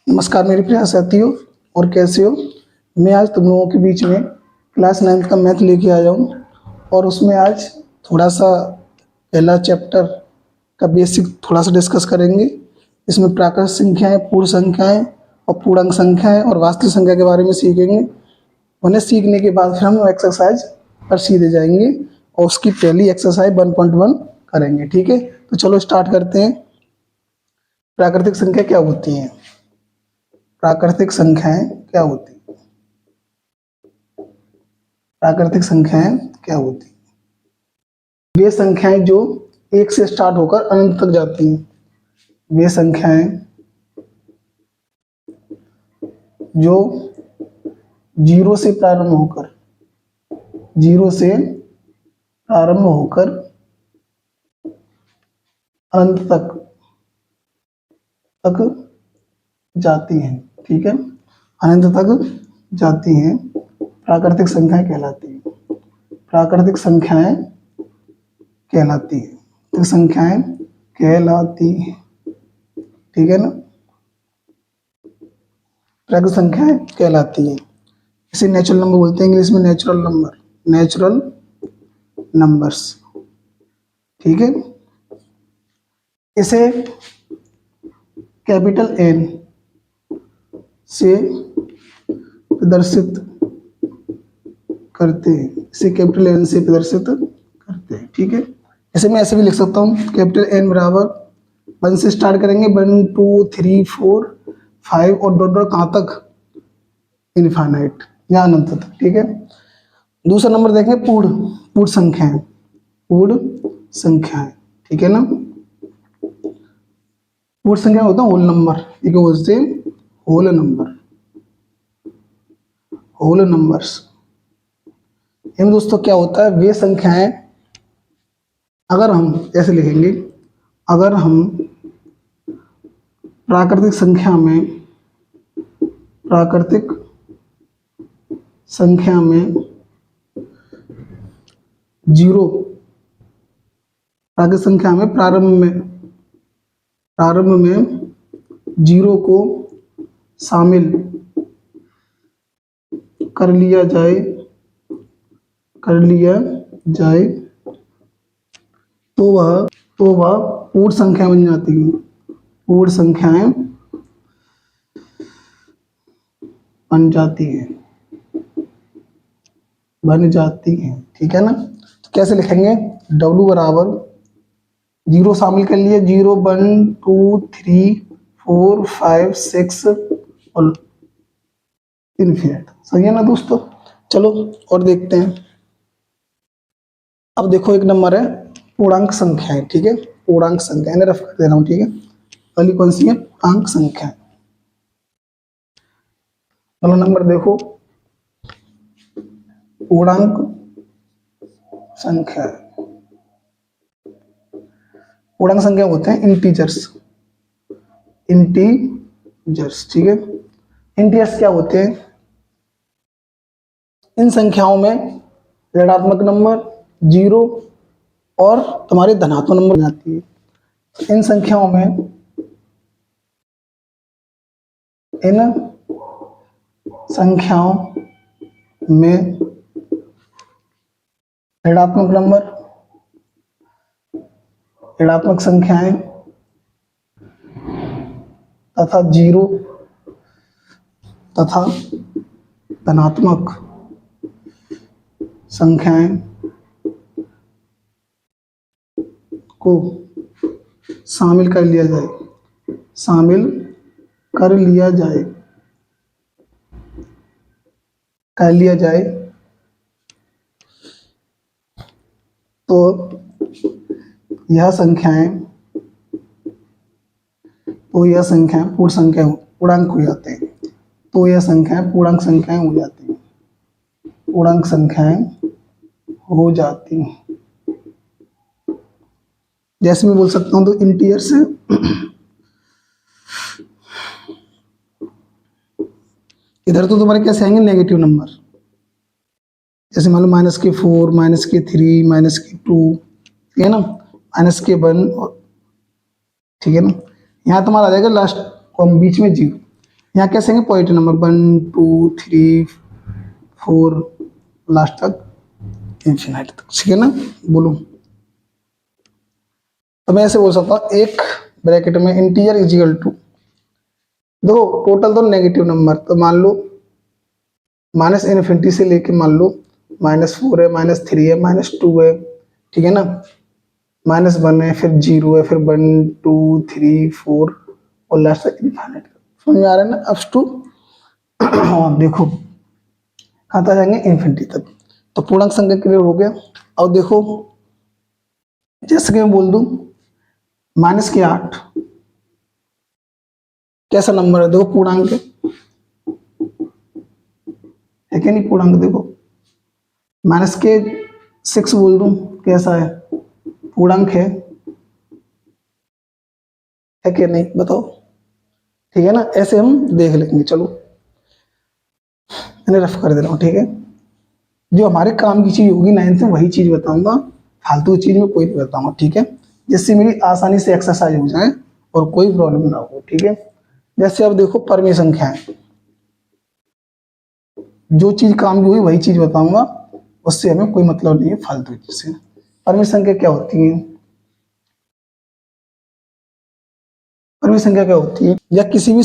नमस्कार मेरे प्रिय साथियों, और कैसे हो। मैं आज तुम लोगों के बीच में क्लास 9th का मैथ लेके आया हूँ। और उसमें आज थोड़ा सा पहला चैप्टर का बेसिक थोड़ा सा डिस्कस करेंगे। इसमें प्राकृत संख्याएं, पूर्ण संख्याएं और पूर्णांक संख्याएं और वास्तविक संख्या के बारे में सीखेंगे। उन्हें सीखने के बाद फिर हम एक्सरसाइज पर सीधे जाएंगे और उसकी पहली एक्सरसाइज 1.1 करेंगे। ठीक है, तो चलो स्टार्ट करते हैं। प्राकृतिक संख्या क्या होती है? प्राकृतिक संख्याएं क्या होती हैं? प्राकृतिक संख्याएं क्या होती हैं? वे संख्याएं जो एक से स्टार्ट होकर अनंत तक जाती हैं। वे संख्याएं जो जीरो से प्रारंभ होकर अनंत तक जाती हैं। ठीक है, अनंत तक जाती हैं, प्राकृतिक संख्याएं कहलाती हैं। प्राकृतिक संख्याएं कहलाती है, तो संख्याएं कहलाती हैं। ठीक है ना, प्राकृतिक संख्याएं कहलाती हैं। इसे नेचुरल नंबर बोलते हैं, इंग्लिश में नेचुरल नंबर्स। ठीक है, इसे कैपिटल एन से प्रदर्शित करते हैं। इसे कैपिटल एन से प्रदर्शित करते हैं। ठीक है, इसे मैं ऐसे भी लिख सकता हूँ, कैपिटल एन बराबर 1 से स्टार्ट करेंगे, 1 2 3 4 5 और डॉट डॉट कहाँ तक? इनफाइनाइट या अनंत तक। ठीक है, दूसरा नंबर देखेंगे पूर्ण संख्याएं। ठीक है ना, पूर्ण संख्या होता है होल नंबर, ये क्या बोलते हैं? Whole numbers. इन दोस्तों क्या होता है? वे संख्याएं, अगर हम ऐसे लिखेंगे, अगर हम प्राकृतिक संख्या में जीरो, प्राकृतिक संख्या में प्रारंभ में जीरो को शामिल कर लिया जाए तो वह पूर्ण संख्या बन जाती है। पूर्ण संख्याएं बन जाती हैं। ठीक है ना, तो कैसे लिखेंगे? W बराबर जीरो शामिल कर लिए, 0 1 2 3 4 5 6 और इन्फिनिट। सही है ना दोस्तों। चलो और देखते हैं। अब देखो, एक नंबर है पूर्णांक संख्याएं। ठीक है, पूर्णांक संख्या इन्हें रफ कर दे रहा हूं। ठीक है, पहली कौन सी है? पूर्णांक संख्या। पहला नंबर देखो, पूर्णांक संख्या। पूर्णांक संख्या होते हैं इंटीजर्स। ठीक है, इंटीजर्स क्या होते हैं? इन संख्याओं में ऋणात्मक नंबर, जीरो और तुम्हारे धनात्मक नंबर जाती है। इन संख्याओं में ऋणात्मक नंबर, ऋणात्मक संख्याएं तथा जीरो तथा धनात्मक संख्याएं को शामिल कर लिया जाए तो यह संख्याएं पूर्णांक हो जाते हैं। तो यह संख्याएं पूर्णांक संख्याएं हो जाती हैं। पूर्णांक संख्याएं हो जाती हैं। जैसे मैं बोल सकता हूं, तो इंटीजर्स इधर तो तुम्हारे कैसे आएंगे? Negative number. जैसे मान लो -4, -3, -2, ठीक है ना, -1। ठीक है ना, यहाँ तुम्हारा आ जाएगा लास्ट बीच में 0। यहाँ कैसे हैं पॉजिटिव नंबर 1 2 3 4 लास्ट तक इंफिनिटी तक, ठीक है ना। बोलो, तो मैं ऐसे बोल सकता हूँ एक ब्रैकेट में इंटीजर इज इक्वल टू, देखो टोटल तो नेगेटिव नंबर, तो मान लो माइनस इन्फिनिटी से लेके मान लो -4 है, -3 है, -2 है, ठीक है ना, -1 है, फिर 0 है, फिर 1 2 3 4 और लास्ट तक इनफाइनाइट। समझ में आ रहा है ना अप टू हाँ देखो कहाँ तक जाएंगे इन्फिनिटी तक। तो पूर्णांक संख्या क्लियर हो गया। अब देखो जैसे कि मैं बोल दूं -8 कैसा नंबर है, देखो पूर्णांक है क्या नहीं, पूर्णांक देखो -6 बोल दूं कैसा है, पूर्णांक है क्या नहीं बताओ, ठीक है ना। ऐसे हम देख लेंगे, चलो मैंने रफ कर दे रहा हूँ, ठीक है। जो हमारे काम की चीज होगी 9th में वही चीज बताऊंगा, फालतू चीज में कोई नहीं बताऊंगा, ठीक है, जिससे मेरी आसानी से एक्सरसाइज हो जाए और कोई प्रॉब्लम ना हो, ठीक है। जैसे अब देखो परमी संख्याएं, जो चीज काम की हुई वही चीज बताऊंगा, उससे हमें कोई मतलब नहीं है फालतू चीज से। परमी संख्या क्या होती है, परमी संख्या क्या होती है, या किसी भी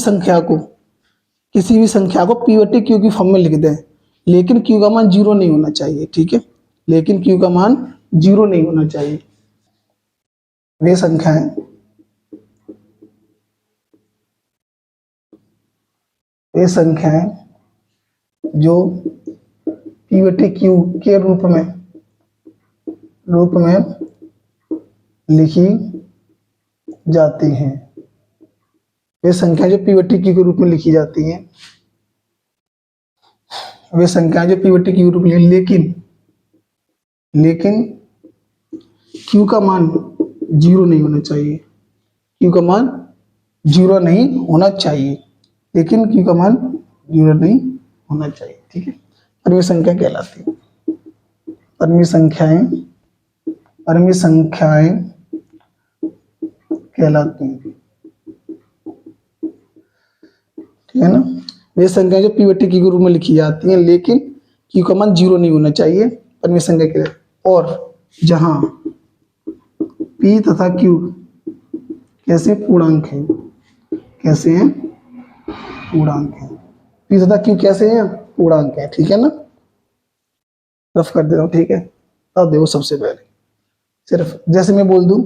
संख्या को पी बटे क्यू की फॉर्म में लिख दें, लेकिन क्यू का मान 0 नहीं होना चाहिए, ठीक है, लेकिन क्यू का मान 0 नहीं होना चाहिए। वे संख्याएं वे संख्याएं जो पी बटे क्यू के रूप में लिखी जाती हैं, वे संख्याएं जो पी बटे क्यू के रूप में लिखी जाती हैं, वे संख्याएं जो पी बटे क्यू के रूप में, लेकिन क्यू का मान 0 नहीं होना चाहिए, क्यू का मान 0 नहीं होना चाहिए, लेकिन क्यू का मान 0 नहीं होना चाहिए, ठीक है। परमी संख्या कहलाती है, परमी संख्याएं कहलाती हैं, ठीक है ना। वे संख्याएं जो पी बटे क्यू के रूप में लिखी जाती हैं, लेकिन क्यू का मान 0 नहीं होना चाहिए, परमी संख्या कहलाती। और जहां पी तथा क्यू कैसे पूर्णांक है, कैसे हैं पूर्णांक है, पी तथा क्यू कैसे हैं पूर्णांक है, ठीक है ना। रफ कर देता हूं, ठीक है। अब देखो सबसे पहले सिर्फ जैसे मैं बोल दूं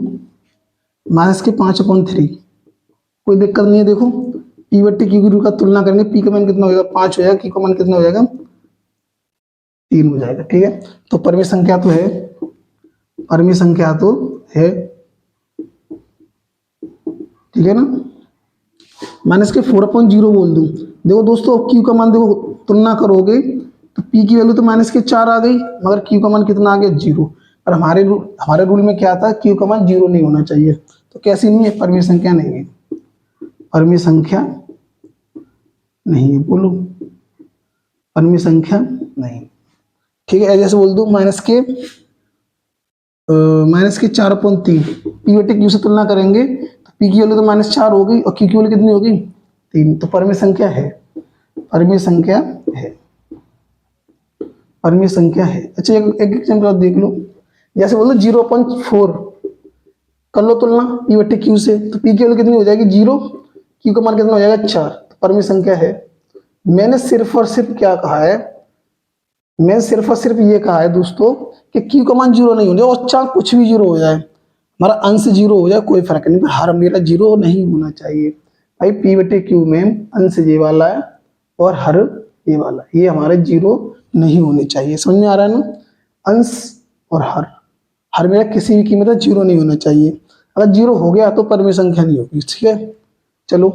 -5/3, कोई दिक्कत नहीं है। देखो पी बट्टी क्यू की रूप का तुलना करेंगे, पी का मान कितना हो जाएगा 5 हो जाएगा, क्यू का मान कितना हो जाएगा 3 हो जाएगा, ठीक है। तो परमी संख्या तो है, परमी संख्या तो है, ठीक है ना। -4/0 बोल दूं, देखो दोस्तों क्यू का मान देखो तुलना करोगे तो पी की वैल्यू तो -4 आ गई, मगर क्यू का मान कितना आ गया 0। और हमारे रूल में क्या था, क्यू का मान 0 नहीं होना चाहिए, तो कैसी नहीं है, परमी संख्या नहीं है, परमी संख्या नहीं है, बोलो परमी संख्या नहीं, ठीक है। जैसे बोल दो -4/3, पी बटे क्यू से तुलना करेंगे तो पी की वैल्यू तो -4 हो गई और क्यू की वैल्यू कितनी हो गई 3, तो परमी संख्या है, परमी संख्या है, परमी संख्या है। अच्छा एक एग्जाम्पल देख लो, जैसे बोल दो 0.4 कर लो तुलना पी बटे क्यू से, तो पी की वैल्यू कितनी हो जाएगी 0, क्यू का मान कितना हो जाएगा 4, तो परमी संख्या है। मैंने सिर्फ और सिर्फ क्या कहा है, मैं सिर्फ और सिर्फ ये कहा है दोस्तों कि क्यू का मान 0 नहीं होना चाहिए, और चाहे कुछ भी 0 हो जाए, हमारा अंश 0 हो जाए कोई फर्क नहीं, हर मेरा 0 नहीं होना चाहिए भाई। पी बटे क्यू में अंश ये वाला है और हर ये वाला, ये हमारे 0 नहीं होने चाहिए, समझ में आ रहा है ना। अंश और हर मेरा किसी भी कीमत में 0 नहीं होना चाहिए, अगर 0 हो गया तो परमी संख्या नहीं होगी, ठीक है। चलो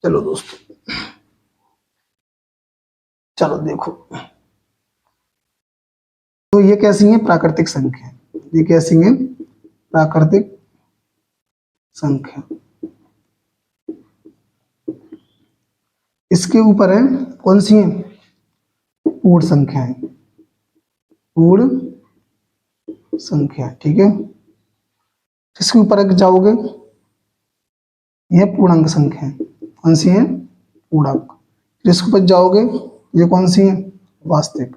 चलो दोस्तों, चलो देखो, तो ये कैसी है प्राकृतिक संख्या, ये कैसी है प्राकृतिक संख्या, इसके ऊपर है कौन सी है पूर्ण संख्या है, पूर्ण संख्या, ठीक है। इसके ऊपर जाओगे ये पूर्णांक संख्या है। कौन सी है? पूर्णांक। इसके ऊपर जाओगे, ये कौन सी है? वास्तविक।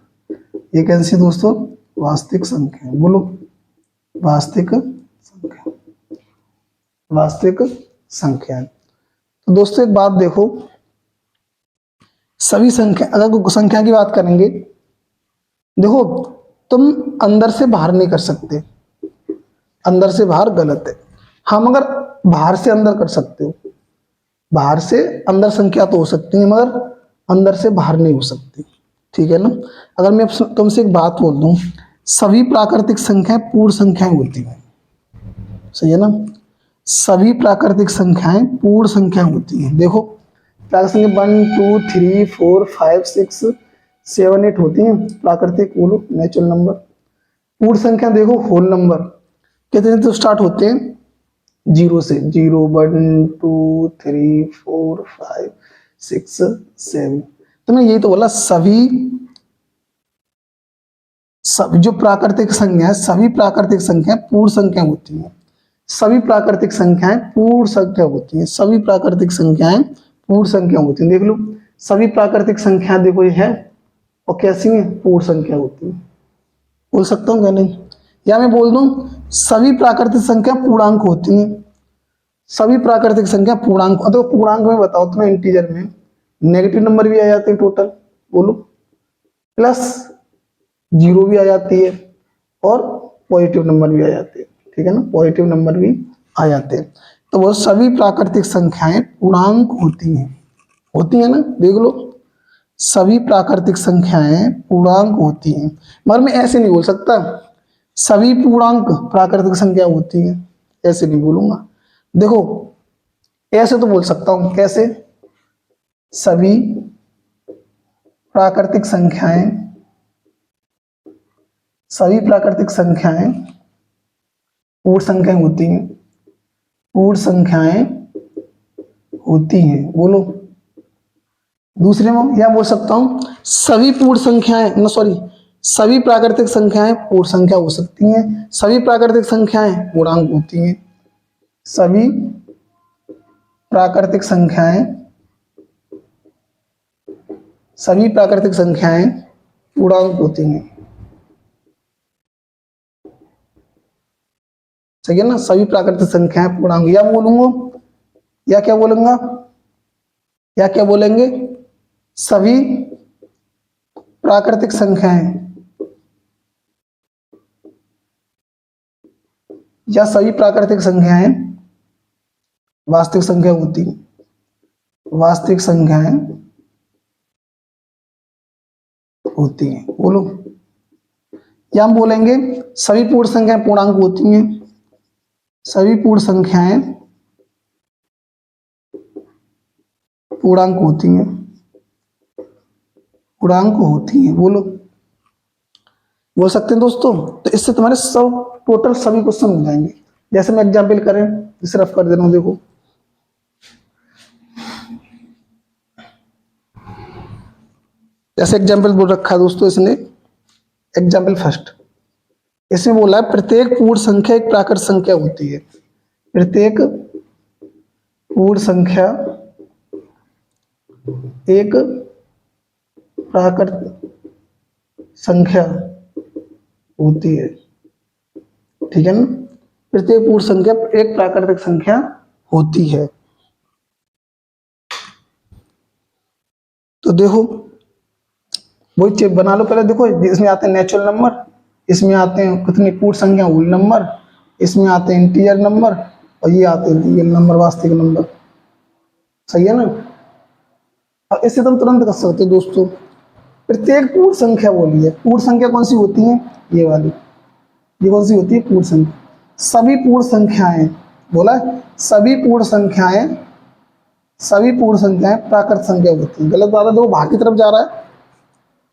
ये कैसी दोस्तों? वास्तविक संख्या। बोलो, वास्तविक संख्या, वास्तविक संख्या। तो दोस्तों एक बात देखो, सभी संख्या, अगर संख्या की बात करेंगे, देखो तुम अंदर से बाहर नहीं कर सकते, अंदर से बाहर गलत है। हम अगर बाहर से अंदर कर सकते हो, बाहर से अंदर संख्या तो हो सकती है मगर अंदर से बाहर नहीं हो सकती, ठीक है ना। अगर मैं तुमसे एक बात बोल दूं, सभी प्राकृतिक संख्याएं पूर्ण संख्याएं होती हैं, सही है ना। सभी प्राकृतिक संख्याएं पूर्ण संख्या होती हैं। देखो प्राकृतिक 1 2 3 4 5 6 7 8 होती हैं प्राकृतिक, बोलो नेचुरल नंबर। पूर्ण संख्या देखो होल नंबर कितने तो स्टार्ट होते हैं 0 से, 0 1 2 3 4 5 6 7। तो मैं यही तो बोला, सभी जो प्राकृतिक संख्या है, सभी प्राकृतिक संख्या पूर्ण संख्या होती हैं। सभी प्राकृतिक संख्याएं पूर्ण संख्या होती हैं, सभी प्राकृतिक संख्याएं पूर्ण संख्या होती हैं। देख लो, सभी प्राकृतिक संख्या देखो ये है, और कैसी है? पूर्ण संख्या होती है। बोल सकता हूँ क्या? नहीं। या मैं बोल दूं, सभी प्राकृतिक संख्या पूर्णांक होती हैं। सभी प्राकृतिक संख्या पूर्णांक, देखो पूर्णांक में बताओ तुम्हें, इंटीजर में नेगेटिव नंबर भी आ जाते हैं टोटल, बोलो, प्लस 0 भी आ जाती है और पॉजिटिव नंबर भी आ जाते हैं, ठीक है ना, पॉजिटिव नंबर भी आ जाते हैं। तो वो सभी प्राकृतिक संख्याएं पूर्णांक होती हैं, होती है ना। देख लो, सभी प्राकृतिक संख्याएं पूर्णांक होती हैं, मगर मैं ऐसे नहीं बोल सकता सभी पूर्णांक प्राकृतिक संख्या होती हैं, ऐसे नहीं बोलूंगा। देखो ऐसे तो बोल सकता हूं, कैसे? सभी प्राकृतिक संख्याएं, सभी प्राकृतिक संख्याएं पूर्ण संख्याएं होती हैं, पूर्ण संख्याएं होती हैं, बोलो। दूसरे में या बोल सकता हूं, सभी पूर्ण संख्याएं, ना सॉरी, सभी प्राकृतिक संख्याएं पूर्ण संख्या हो सकती हैं, सभी प्राकृतिक संख्याएं पूर्णांक होती हैं, सभी प्राकृतिक संख्याएं, सभी प्राकृतिक संख्याएं पूर्णांक होती हैं, सही है ना। सभी प्राकृतिक संख्याएं पूर्णांक, या बोलूंगा, या क्या बोलूंगा, या क्या बोलेंगे, सभी प्राकृतिक संख्याएं, या सभी प्राकृतिक संख्याएं वास्तविक संख्या होती हैं, वास्तविक संख्याएं होती हैं, बोलो। या हम बोलेंगे सभी पूर्ण संख्याएं पूर्णांक होती हैं, सभी पूर्ण संख्याएं पूर्णांक होती हैं, पूर्णांक होती हैं, बोलो। बोल सकते हैं दोस्तों। तो इससे तुम्हारे सब टोटल सभी क्वेश्चन हो जाएंगे। जैसे मैं एग्जाम्पल करें, इसे रफ कर दे रहा हूं, देखो जैसे एग्जाम्पल बोल रखा है दोस्तों इसने, एग्जाम्पल फर्स्ट, इसमें बोला है प्रत्येक पूर्ण संख्या एक प्राकृत संख्या होती है, प्रत्येक पूर्ण संख्या एक प्राकृत संख्या होती है, ठीक है ना। प्रत्येक पूर्ण संख्या एक प्राकृतिक संख्या होती है। तो देखो वही चेक बना लो पहले। देखो इसमें आते हैं नेचुरल नंबर, इसमें आते हैं कितनी पूर्ण संख्या होल नंबर, इसमें आते हैं इंटीजर नंबर, और ये आते हैं रियल नंबर, वास्तविक नंबर, सही है ना। अब इससे तुम तुरंत कर सकते हो दोस्तों। प्रत्येक पूर्ण संख्या बोली है, पूर्ण संख्या कौन सी होती है? ये वाली, ये कौन सी होती है? पूर्ण संख्या। सभी पूर्ण संख्याएं, बोला सभी पूर्ण संख्याएं, सभी पूर्ण संख्याएं प्राकृत संख्या होती है। गलत बात है, देखो भाग की तरफ जा रहा है,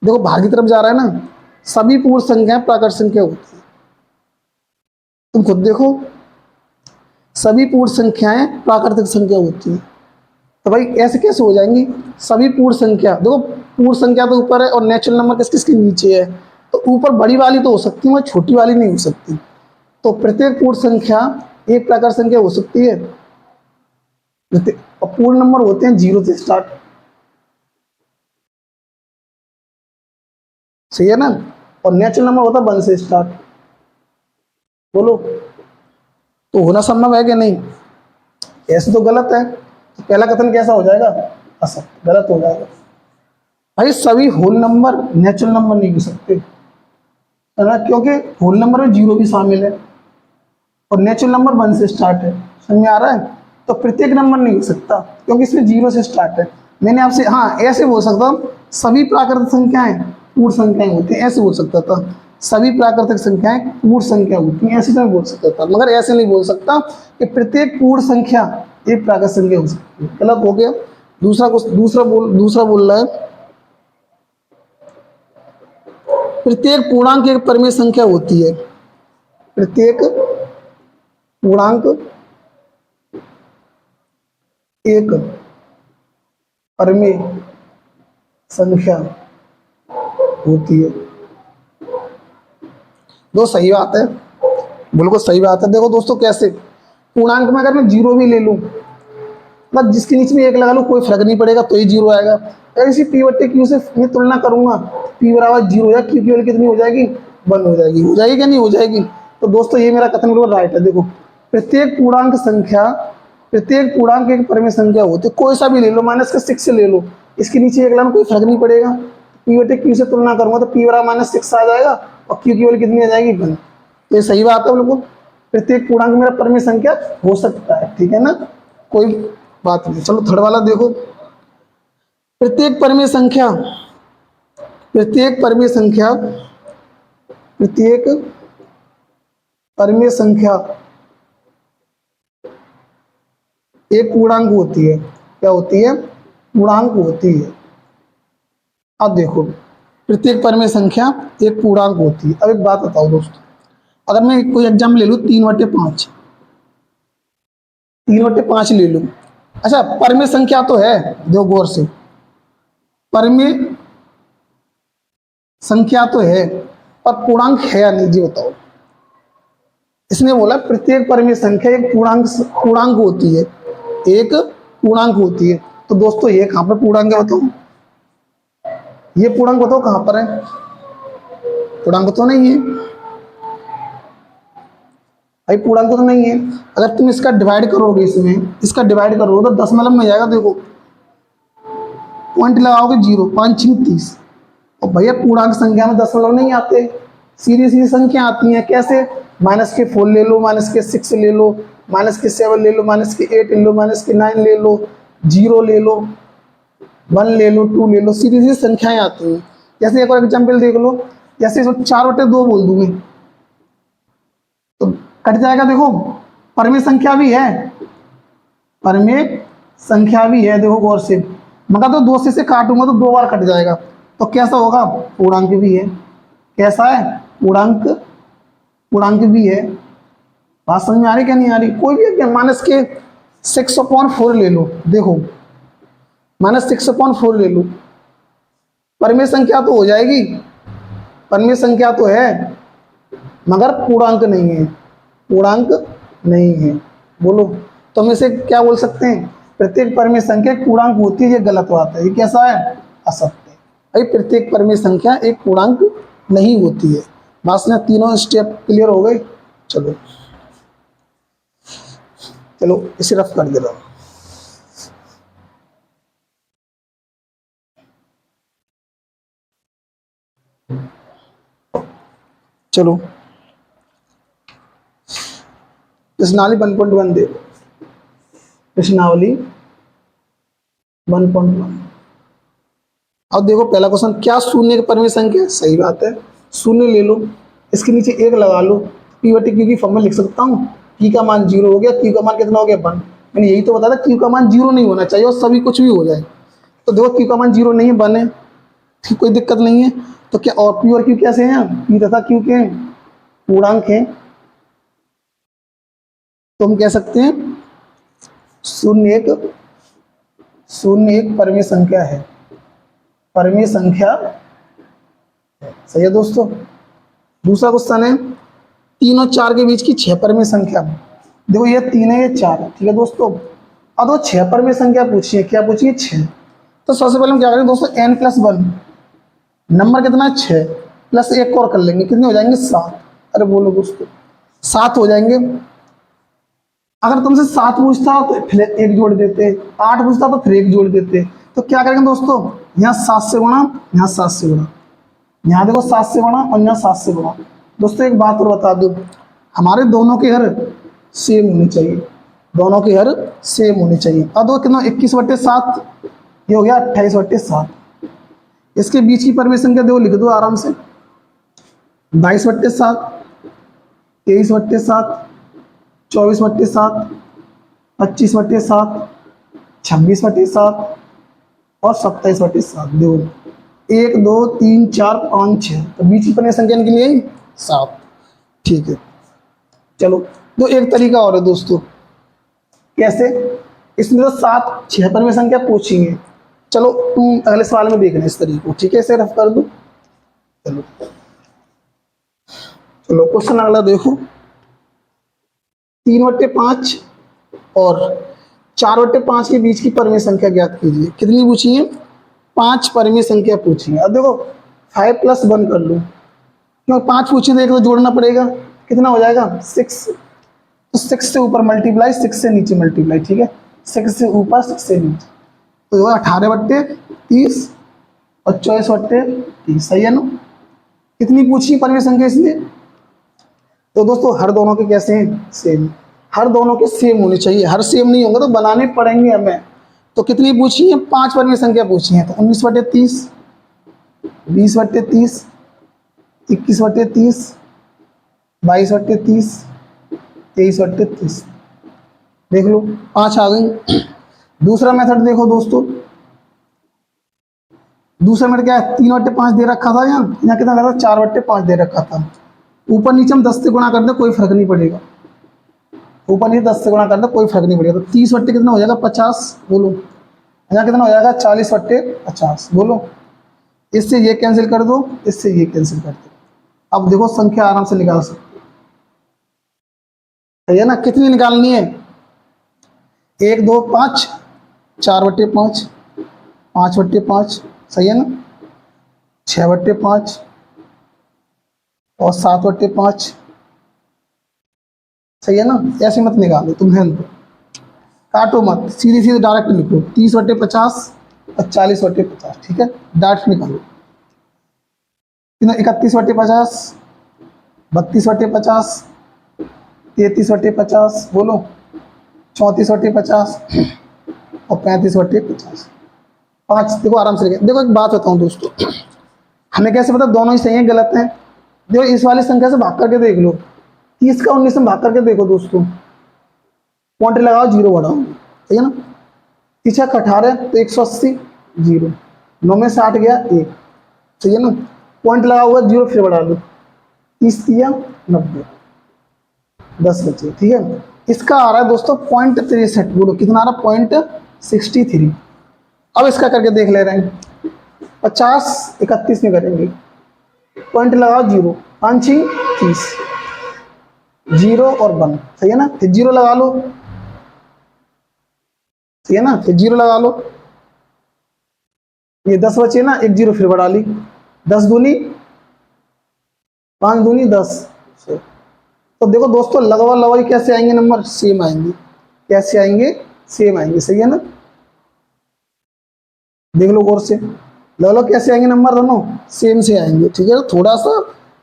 देखो भाग की तरफ जा रहा है ना। सभी पूर्ण संख्याएं प्राकृत संख्या होती है, तुम खुद देखो, सभी पूर्ण संख्याएं प्राकृतिक संख्या होती है। तो भाई ऐसे कैसे हो जाएंगी? सभी पूर्ण संख्या, देखो पूर्ण संख्या तो ऊपर है और नेचुरल नंबर किस किसके नीचे है, तो ऊपर बड़ी वाली तो हो सकती है, छोटी वाली नहीं हो सकती। तो प्रत्येक पूर्ण संख्या एक प्राकृत संख्या हो सकती है, और पूर्ण नंबर होते हैं 0 से स्टार्ट, सही है ना। और नेचुरल नंबर होता है 1 से स्टार्ट। बोलो, तो होना संभव है कि नहीं? ऐसे तो गलत है, तो पहला कथन कैसा हो जाएगा? असत्य, गलत हो जाएगा। भाई सभी होल नंबर नेचुरल नंबर नहीं हो सकते, है ना, क्योंकि होल नंबर में 0 भी शामिल है और नेचुरल नंबर 1 से स्टार्ट है। समझ में आ रहा है? तो प्रत्येक नंबर नहीं हो सकता क्योंकि इसमें 0 से स्टार्ट है। मैंने आपसे हाँ ऐसे बोल सकता हूँ, सभी प्राकृतिक संख्याएं पूर्ण संख्याएं होती हैं, ऐसे बोल सकता था। सभी प्राकृतिक संख्याएं पूर्ण संख्या होती हैं, ऐसे तो मैं बोल सकता था, मगर ऐसे नहीं बोल सकता कि प्रत्येक पूर्ण संख्या एक प्राकृतिक संख्या हो सकती है। गलत हो गया। दूसरा बोल रहा है, प्रत्येक पूर्णांक एक परिमेय संख्या होती है। प्रत्येक पूर्णांक एक परिमेय संख्या होती है। दो सही बात है, बिल्कुल सही बात है। देखो दोस्तों कैसे, पूर्णांक में अगर मैं 0 भी ले लूं, मतलब जिसके नीचे में 1 लगा लूं, कोई फर्क नहीं पड़ेगा, तो ही 0 आएगा। अगर इसी पी बट्टे क्यू से मैं तुलना करूंगा, पी बराबर 0 हो जाएगा, क्यू की वैल्यू कितनी हो जाएगी? 1 हो जाएगी। हो जाएगी क्या नहीं हो जाएगी? तो दोस्तों ये मेरा कथन बिल्कुल राइट है। देखो, प्रत्येक पूर्णांक संख्या, प्रत्येक पूर्णांक एक परिमेय संख्या होती है, कोई सा भी ले लो, -6 से ले लो, इसके नीचे 1 लाना कोई फर्क नहीं पड़ेगा। पी बटे क्यू से तुलना करूंगा तो पी बराबर -6 आ जाएगा और क्यू की वैल्यू कितनी आ जाएगी? 1। तो ये सही बात है बिल्कुल, प्रत्येक पूर्णांक मेरा परिमेय संख्या हो सकता है, ठीक है ना, कोई बात नहीं। चलो थर्ड वाला देखो, प्रत्येक परिमेय संख्या, प्रत्येक परिमेय संख्या, प्रत्येक परिमेय संख्या एक पूर्णांक होती है। क्या होती है? पूर्णांक होती है। अब देखो, प्रत्येक परिमेय संख्या एक पूर्णांक होती है। अब एक बात बताओ दोस्तों, अगर मैं कोई एग्जाम ले लूं 3/5, 3/5 ले लूं, अच्छा परिमेय संख्या तो है, देखो गौर से, परिमेय संख्या तो है पर पूर्णांक है या नहीं, जी बताओ। इसने बोला प्रत्येक परिमेय संख्या एक पूर्णांक होती है, एक पूर्णांक होती है। तो दोस्तों ये कहां पर पूर्णांक है बताओ? ये पूर्णांक बताओ कहां पर है? पूर्णांक तो नहीं है भाई, पूर्णांक तो नहीं है। अगर तुम इसका डिवाइड करोगे, इसका डिवाइड करोगे तो दशमलव में जाएगा। देखो पॉइंट लगाओगे 0, 5 6 30, और भैया पूर्णांक संख्या में दशमलव नहीं आते, सीधी सीधी संख्या आती हैं। कैसे? -4 ले लो, -6 ले लो, -7 ले लो, -8 ले लो, -9 ले लो, 0 ले लो, 1 ले लो, 2 ले लो, सीधी सीधी संख्याएं आती हैं। जैसे एक और एग्जाम्पल देख लो, जैसे 4/2 बोल दूं मैं, तो कट जाएगा। देखो परिमेय संख्या भी है, परिमेय संख्या भी है, देखो गौर से, मगर तो 2 से काटूंगा तो 2 बार कट जाएगा, तो कैसा होगा? पूर्णांक भी है। कैसा है? पूर्णांक, पूर्णांक भी है। बात समझ में आ रही क्या नहीं आ रही? कोई भी -6/4 ले लो, देखो -6/4 ले लो, परिमेय संख्या तो हो जाएगी, परिमेय संख्या तो है मगर पूर्णांक नहीं है, पूर्णांक नहीं है। बोलो, तो हम इसे क्या बोल सकते हैं? प्रत्येक परिमेय संख्या एक पूर्णांक होती है, ये गलत बात है। ये कैसा है? असत्य। भाई प्रत्येक परिमेय संख्या एक पूर्णांक नहीं होती है। बस ना, तीनों स्टेप क्लियर हो गए। चलो चलो इसे रफ कर दे रहा हूं। चलो प्रश्नावली 1.1 दे, प्रश्नावली 1.1। अब देखो पहला क्वेश्चन, क्या शून्य की परिमेय संख्या? सही बात है, शून्य ले लो, इसके नीचे 1 लगा लो, पी बटे क्यू की फॉर्म में लिख सकता हूँ। पी का मान 0 हो गया, क्यू का मान कितना हो गया? 1। मैंने यही तो बताया था, क्यू का मान 0 नहीं होना चाहिए और सभी कुछ भी हो जाए। तो देखो क्यू का मान 0 नहीं है, 1 है, ठीक, कोई दिक्कत नहीं है। तो क्या और पी और क्यू कैसे हैं? पी तथा क्यू के पूर्णांक हैं, तो हम कह सकते हैं शून्य एक परिमेय संख्या है, परिमेय संख्या। सही है दोस्तों। दूसरा क्वेश्चन है, 3 और 4 के बीच की 6 परिमेय संख्या। देखो ये 3 है, ये 4 है, ठीक है दोस्तों। अब वो 6 पर में संख्या पूछी है, क्या पूछी है 6। तो सबसे पहले हम क्या करेंगे दोस्तों, n+1 नंबर कितना है 6 प्लस एक और कर लेंगे, कितने हो जाएंगे 7। अरे बोलो दोस्तों 7 हो जाएंगे। अगर तुमसे 7 पूछता तो फिर एक जोड़ देते, 8 पूछता तो फिर एक जोड़ देते। तो क्या करेंगे दोस्तों, यहाँ 7 से गुणा, यहाँ 7 से गुणा, यहाँ देखो 7 से गुणा और यहाँ 7 से गुणा। दोस्तों एक बात और बता दूं, हमारे दोनों के हर सेम होने चाहिए, दोनों के हर सेम होने चाहिए। अब दो कितना 21/7, ये हो गया 28/7। इसके बीच की परिमेय संख्या देखो लिख दो आराम से, 22/7, 23/7, 24/7, 25/7, 26/7 और 27/7। दो 1 2 3 4 5 6, तो बीच की परिमेय संख्या के लिए 7। ठीक है, चलो तो एक तरीका और है दोस्तों, कैसे, इसमें तो 7 6 परिमेय संख्या पूछेंगे। चलो तुम अगले सवाल में देखना इस तरीके को, ठीक है, इसे रफ कर दो। चलो चलो क्वेश्चन अगला देखो, 3/5 और 4/5 के बीच की परिमेय संख्या ज्ञात कीजिए। कितनी पूछी है, 5 परिमेय संख्या पूछी है। अब देखो 5+1 कर लो, क्यों 5 पूछी तो एक तो जोड़ना पड़ेगा, कितना हो जाएगा 6। तो 6 से ऊपर मल्टीप्लाई, 6 से नीचे मल्टीप्लाई, ठीक है, 6 से ऊपर 6 से नीचे, तो 18/30 और 24/30, सही है ना। कितनी पूछी परिमेय संख्या इसलिए, तो दोस्तों हर दोनों के कैसे हैं, सेम, हर दोनों के सेम होने चाहिए, हर सेम नहीं होंगे तो बनाने पड़ेंगे हमें। तो कितनी पूछी है, 5 परिमेय संख्या पूछी है, तो 19/30, 20/30, 21/30, 22/30, 23/30, देख लो 5 आ गई। दूसरा मेथड देखो दोस्तों, दूसरा मेथड क्या है, 3/5 दे रखा था, यहाँ कितना लगा 4/5 दे रखा था। ऊपर नीचे हम 10 से गुणा कर दे कोई फर्क नहीं पड़ेगा, ऊपर नीचे 10 से गुणा कर दे कोई फर्क नहीं पड़ेगा। तो 30 बट्टे कितना हो जाएगा 50, बोलो, यहाँ कितना हो जाएगा 40/50, बोलो। इससे ये कैंसिल कर दो, इससे ये कैंसिल कर दो। अब देखो संख्या आराम से निकाल सकते हो, सही है ना। कितनी निकालनी है, 1 2 5, 4/5, 5/5, सही है ना, 6/5 और 7/5, सही है ना। ऐसे मत निकालो तुम, ध्यान दो, काटो मत, सीधी सीधी डायरेक्ट लिखो, 30/50 और 40/50, ठीक है, डायरेक्ट निकालो। 31/50, 32/50, 33/50, बोलो, 34/50 और 35/50। 5 देखो आराम से लिखे। देखो एक बात बताऊं दोस्तों, हमें कैसे पता दोनों ही सही हैं गलत हैं, देखो इस वाली संख्या से भाग करके देख लो, 30 का 19 से भाग करके देखो दोस्तों, पॉइंट लगाओ, 0 बढ़ाओ, ठीक है ना। 18 तो 180, 0, 9 में से 8 गया 1, सही है ना। पॉइंट लगा हुआ 0 फिर बढ़ा लो, 30 दिया 90, 10 बचे, ठीक है। इसका आ रहा है दोस्तों 0.63, बोलो कितना आ रहा है 0.63। अब इसका करके देख ले रहे हैं, 50 31 में करेंगे, पॉइंट लगाओ 0, 5 30, 0 और 1, सही है ना। फिर 0 लगा लो, सही है ना, फिर 0 लगा लो, ये 10 बचे ना, एक 0 फिर बढ़ा ली, 10 दूनी 5 दूनी 10। तो देखो दोस्तों लगवा लगवाई कैसे आएंगे नंबर, सेम आएंगे, कैसे आएंगे, सेम आएंगे, सही है ना। देख लो गौर से, लग लो कैसे आएंगे नंबर, दोनों सेम से आएंगे, ठीक है। थोड़ा सा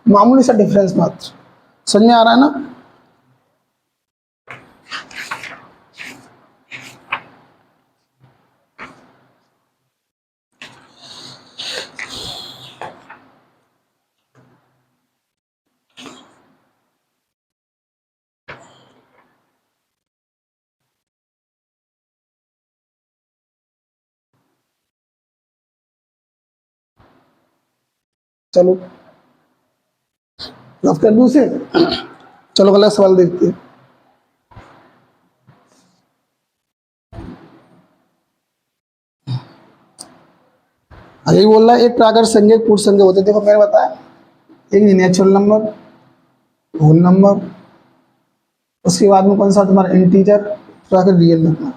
मामूली सा डिफरेंस मात्र, समझ में आ रहा है ना। चलो रफ कर दूं उसे, चलो अगला सवाल देखते हैं। यही बोल रहा है, एक प्राकृत संख्या एक पूर्ण संख्या होते हैं। देखो मैंने बताया, एक नेचुरल नंबर, होल नंबर, उसके बाद में कौन सा तुम्हारा इंटीजर, प्राकृत रियल नंबर।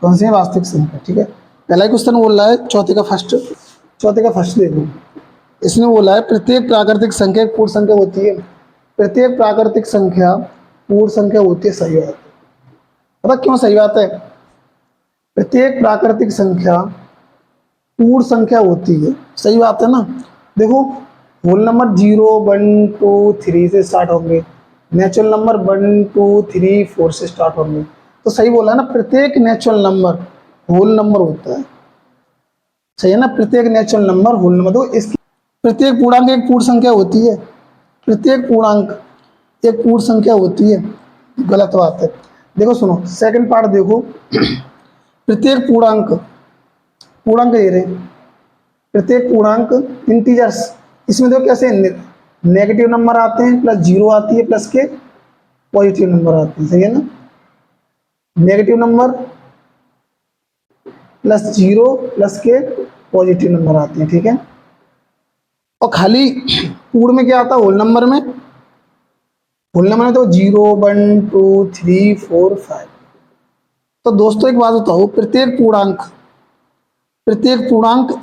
कौन सी है? वास्तविक संख्या। ठीक है, पहला ही क्वेश्चन बोल रहा है चौथे का फर्स्ट देखो, इसने बोला है प्रत्येक प्राकृतिक संख्या एक पूर्ण संख्या होती है। प्रत्येक प्राकृतिक संख्या पूर्ण संख्या होती है, सही बात है। पता क्यों सही बात है? प्रत्येक प्राकृतिक संख्या पूर्ण संख्या होती है, सही बात है ना। देखो होल नंबर 0 1 2 3 से स्टार्ट होंगे, नेचुरल नंबर 1 2 3 4 से स्टार्ट होंगे, तो सही बोला ना, प्रत्येक नेचुरल नंबर होल नंबर होता है, सही है ना। प्रत्येक नेचुरल नंबर होल नंबर। तो इसकी प्रत्येक पूर्णांक एक पूर्ण संख्या होती है, प्रत्येक पूर्णांक एक पूर्ण संख्या होती है, गलत बात है। देखो सुनो सेकंड पार्ट देखो, प्रत्येक पूर्णांक ये रहे, प्रत्येक पूर्णांक इंटीजर्स, इसमें देखो कैसे नेगेटिव नंबर आते हैं, प्लस 0 आती है, प्लस के पॉजिटिव नंबर आते हैं, सही है ना। नेगेटिव नंबर प्लस 0 प्लस के पॉजिटिव नंबर आते हैं, ठीक है। और खाली पूर्ण में क्या आता है? होल नंबर में, होल नंबर में तो 0 1 2 3 4 5। तो दोस्तों एक बात बताओ, प्रत्येक पूर्णांक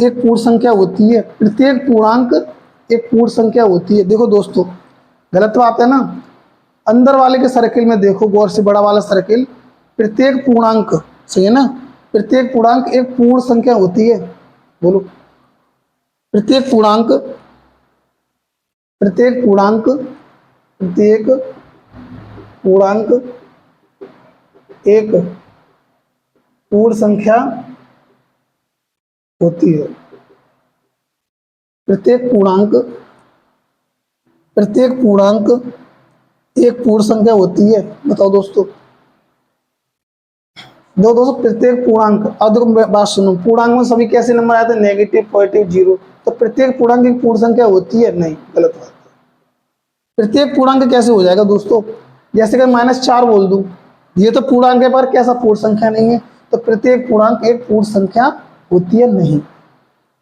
एक पूर्ण संख्या होती है, प्रत्येक पूर्णांक एक पूर्ण संख्या होती है। देखो दोस्तों गलत बात है ना, अंदर वाले के सर्किल में देखो गौर से, बड़ा वाला सर्किल, प्रत्येक पूर्णांक, सही है ना, प्रत्येक पूर्णांक एक पूर्ण संख्या होती है। बोलो प्रत्येक पूर्णांक एक पूर्ण संख्या होती है। प्रत्येक पूर्णांक एक पूर्ण संख्या होती है। बताओ दोस्तों, प्रत्येक पूर्णांक, अब देखो बात सुनो, पूर्णांक में सभी कैसे नंबर आते हैं? Negative positive 0। तो प्रत्येक पूर्णांक एक पूर्ण संख्या होती है? नहीं, गलत बात है। प्रत्येक पूर्णांक कैसे हो जाएगा दोस्तों? जैसे कि -4 बोल दूं, ये तो पूर्णांक है पर कैसा पूर्ण संख्या नहीं है, तो प्रत्येक पूर्णांक एक पूर्ण संख्या होती है नहीं।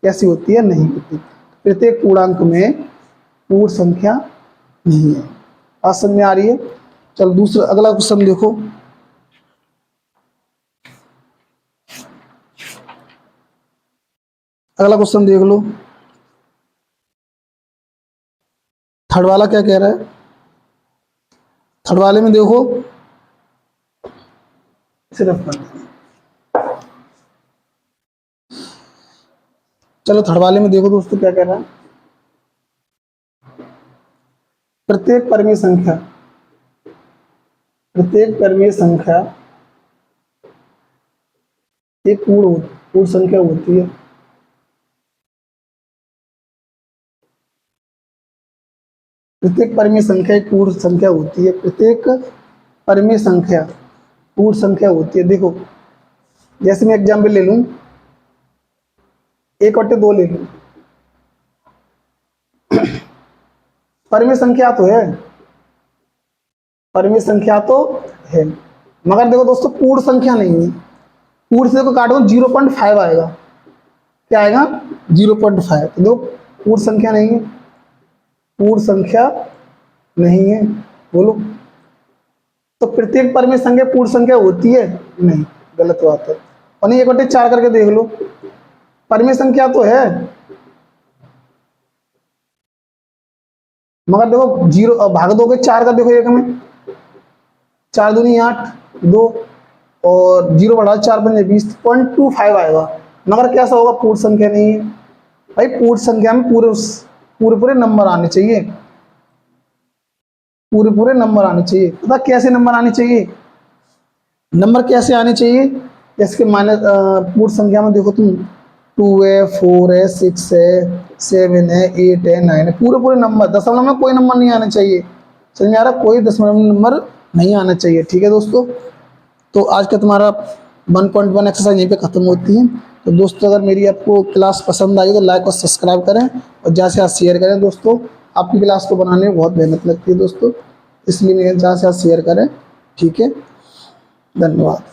कैसी होती है? नहीं होती। प्रत्येक पूर्णांक में पूर्ण संख्या नहीं है। बात समझ में आ रही है? चलो दूसरा अगला क्वेश्चन देखो, अगला क्वेश्चन देख लो, थर्ड वाला क्या कह रहा है? थर्ड वाले में देखो सिर्फ, चलो थर्ड वाले में देखो दोस्तों क्या कह रहा है? प्रत्येक परमीय संख्या एक पूर्ण संख्या होती है। प्रत्येक परमीय संख्या एक पूर्ण संख्या होती है। प्रत्येक परमीय संख्या पूर्ण संख्या होती है। देखो जैसे मैं एग्जाम्पल ले लूं, 1/2 ले लूं, परमीय संख्या तो है, मगर देखो दोस्तों पूर्ण संख्या नहीं है। पूर्ण से देखो काटो 0.5 आएगा, क्या आएगा? 0.5। तो देखो पूर्ण संख्या नहीं है, बोलो। तो प्रत्येक परमीय संख्या पूर्ण संख्या होती है? नहीं, गलत बात है। और 1/4 करके देख लो, परमीय संख्या तो है, मगर देखो 0 भाग दोगे 4 का, देखो 1 में 4 दूनी 8, 2 और 0 बढ़ा 4 5 20.25 आएगा, मगर कैसा होगा? पूर्ण संख्या नहीं है। भाई पूर्ण संख्या में पूरे नंबर आने चाहिए, पूरे नंबर आने चाहिए। पता कैसे नंबर आने चाहिए? नंबर कैसे आने चाहिए? जैसे कि पूर्ण संख्या में देखो तुम 2 है, 4 है, 6 है, 7 है, 8 है, 9 है, पूरे नंबर। दशमलव में कोई नंबर नहीं आना चाहिए, समझ में आ रहा? कोई दशमलव नंबर नहीं आना चाहिए, ठीक है दोस्तों। तो आज का तुम्हारा 1.1 एक्सरसाइज यहीं पे खत्म होती है। तो दोस्तों अगर मेरी आपको क्लास पसंद आई तो लाइक और सब्सक्राइब करें और ज़्यादा से ज़्यादा शेयर करें। दोस्तों आपकी क्लास को बनाने में बहुत मेहनत लगती है दोस्तों, इसलिए ज़्यादा से ज़्यादा शेयर करें, ठीक है। धन्यवाद।